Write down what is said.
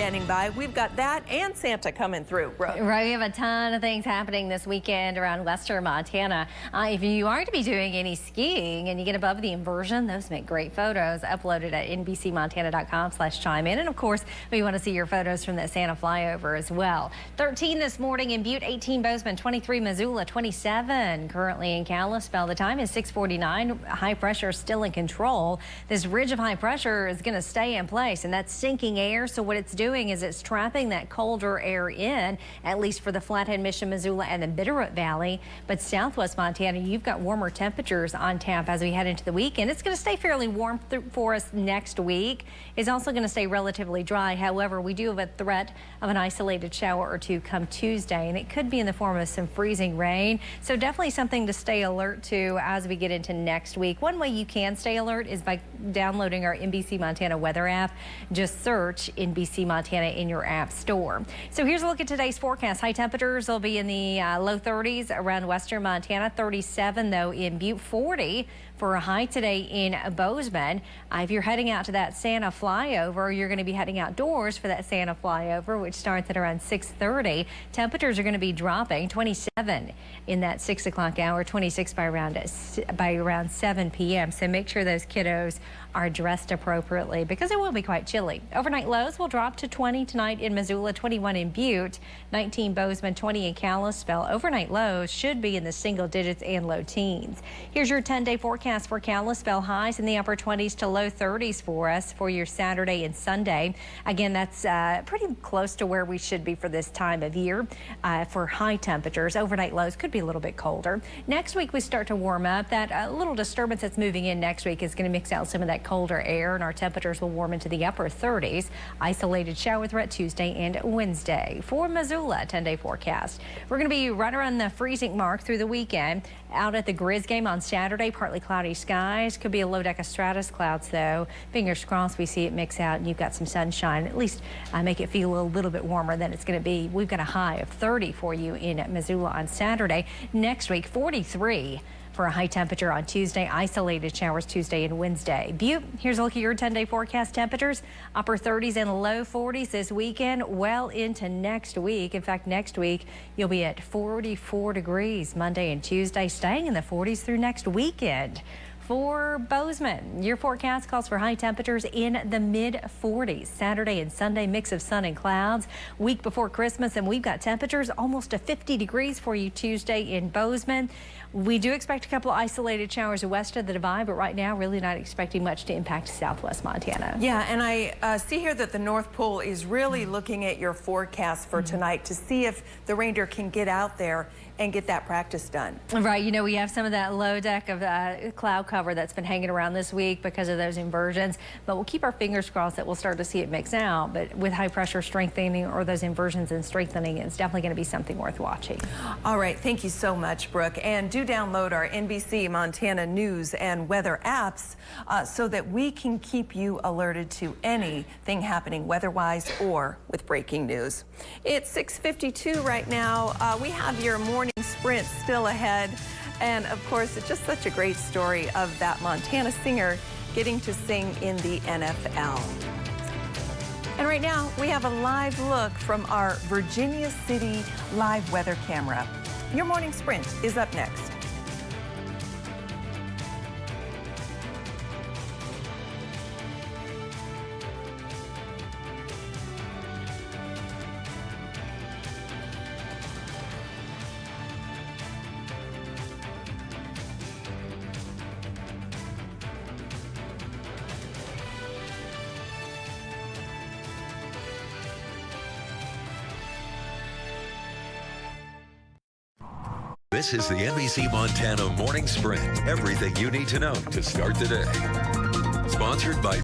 standing by. We've got that and Santa coming through, Brooke. Right, we have a ton of things happening this weekend around western Montana. If you are to be doing any skiing and you get above the inversion, those make great photos. Uploaded at nbcmontana.com/chime-in. And of course, we want to see your photos from that Santa flyover as well. 13 this morning in Butte, 18 Bozeman, 23 Missoula, 27 currently in Kalispell. The time is 6:49. High pressure still in control. This ridge of high pressure is going to stay in place, and that's sinking air. So what it's doing is it's trapping that colder air in, at least for the Flathead, Mission, Missoula, and the Bitterroot Valley. But southwest Montana, you've got warmer temperatures on tap as we head into the weekend. It's going to stay fairly warm for us next week. It's also going to stay relatively dry. However, we do have a threat of an isolated shower or two come Tuesday, and it could be in the form of some freezing rain. So definitely something to stay alert to as we get into next week. One way you can stay alert is by downloading our NBC Montana weather app. Just search NBC Montana in your app store. So here's a look at today's forecast. High temperatures will be in the low 30s around western Montana, 37 though in Butte, 40 for a high today in Bozeman. If you're heading out to that Santa flyover, you're going to be heading outdoors for that Santa flyover, which starts at around 6:30. Temperatures are going to be dropping, 27 in that 6 o'clock hour, 26 by around 7 p.m. So make sure those kiddos are dressed appropriately because it will be quite chilly. Overnight lows will drop to 20 tonight in Missoula, 21 in Butte, 19 Bozeman, 20 in Kalispell. Overnight lows should be in the single digits and low teens. Here's your 10-day forecast for Kalispell. Highs in the upper 20s to low 30s for us for your Saturday and Sunday. Again, that's pretty close to where we should be for this time of year for high temperatures. Overnight lows could be a little bit colder. Next week we start to warm up. That little disturbance that's moving in next week is going to mix out some of that colder air, and our temperatures will warm into the upper 30s. Isolated shower threat Tuesday and Wednesday. For Missoula, 10-day forecast. We're going to be right around the freezing mark through the weekend. Out at the Grizz game on Saturday, partly cloudy skies. Could be a low deck of stratus clouds though. Fingers crossed we see it mix out and you've got some sunshine. At least make it feel a little bit warmer than it's going to be. We've got a high of 30 for you in Missoula on Saturday. Next week, 43 for a high temperature on Tuesday. Isolated showers Tuesday and Wednesday. Butte, here's a look at your 10-day forecast. Temperatures upper 30s and low 40s this weekend, well into next week. In fact, next week you'll be at 44 degrees Monday and Tuesday, staying in the 40s through next weekend. For Bozeman, your forecast calls for high temperatures in the mid-40s. Saturday and Sunday, mix of sun and clouds. Week before Christmas, and we've got temperatures almost to 50 degrees for you Tuesday in Bozeman. We do expect a couple of isolated showers west of the divide, but right now really not expecting much to impact southwest Montana. Yeah, and I see here that the North Pole is really looking at your forecast for tonight to see if the reindeer can get out there and get that practice done. Right, you know, we have some of that low deck of cloud cover that's been hanging around this week because of those inversions, but we'll keep our fingers crossed that we'll start to see it mix out. But with high pressure strengthening or those inversions and strengthening, it's definitely going to be something worth watching. All right, thank you so much, Brooke. And do download our NBC Montana news and weather apps so that we can keep you alerted to anything happening weather-wise or with breaking news. It's 6:52 right now. We have your morning sprint still ahead. And of course, it's just such a great story of that Montana singer getting to sing in the NFL. And right now, we have a live look from our Virginia City live weather camera. Your morning sprint is up next. This is the NBC Montana Morning Sprint. Everything you need to know to start the day. Sponsored by